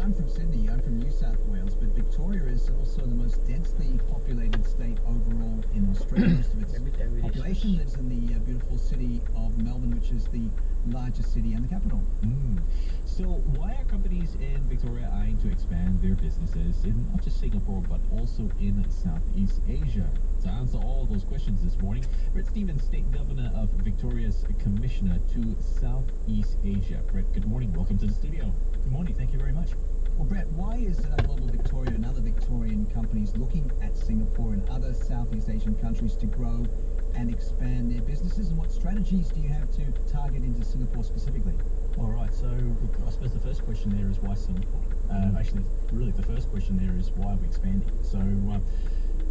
I'm from Sydney, I'm from New South Wales, but Victoria is also the most densely populated state overall in Australia. Most of its population lives in the beautiful city of Melbourne, which is the largest city and the capital. So why are companies in Victoria eyeing to expand their businesses in not just Singapore but also in Southeast Asia? To answer all of those questions this morning, Brett Stevens, State Governor of Victoria's Commissioner to Southeast Asia. Brett, good morning. Welcome to the studio. Good morning. Thank you very much. Well, Brett, why is Global Victoria and other Victorian companies looking at Singapore and other Southeast Asian countries to grow and expand their businesses, and what strategies do you have to target into Singapore specifically? All right, so I suppose the first question there is why Singapore? Actually, really the first question there is why are we expanding? So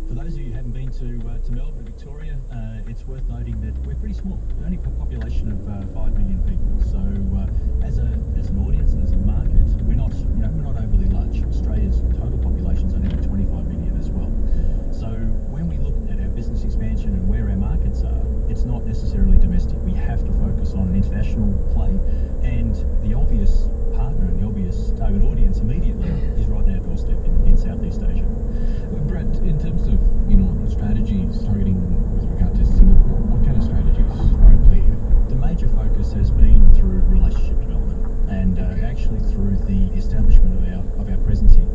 for those of you who haven't been to Melbourne, Victoria, it's worth noting that we're pretty small. We're only a population of 5 million people. So as an audience and as a market, we're not overly large. Australia's total population is only 25 million as well. So when we look at our business expansion and where our markets are, it's not necessarily domestic. We have to focus on an international play, and the obvious partner and the obvious target audience immediately is right on our doorstep in Southeast Asia. Brett, in terms of strategies targeting with regard to Singapore, what kind of strategies are in play here? The major focus has been through relationship development and actually through the establishment of our presence here.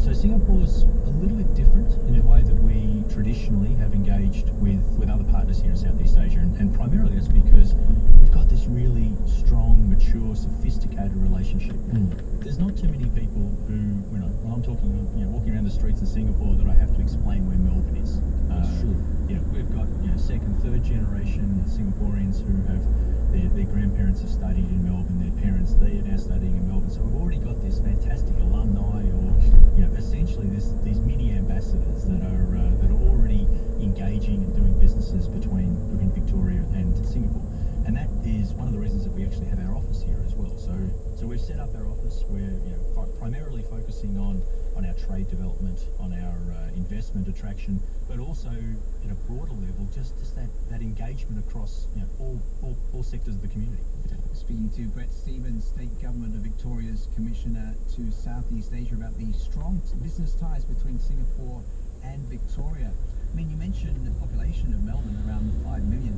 So Singapore's a little bit different in the way that we traditionally have engaged with other partners here in Southeast Asia, and primarily that's because we've got this really strong, mature, sophisticated relationship. There's not too many people who, when I'm talking, walking around the streets in Singapore, that I have to explain where Melbourne is. That's true. We've got second, third generation Singaporeans who have their grandparents have studied in Melbourne, their parents, they're now studying in Melbourne. So we've already got this fantastic alumni, or essentially these mini ambassadors that are already engaging and doing businesses between Victoria and Singapore. And that is one of the reasons that we actually have our office here as well. So we've set up our office. We're primarily focusing on our trade development, on our investment attraction, but also at a broader level, just that engagement across all sectors of the community. Speaking to Brett Stevens, State Government of Victoria's Commissioner to Southeast Asia, about the strong business ties between Singapore and Victoria. I mean, you mentioned the population of Melbourne around 5 million.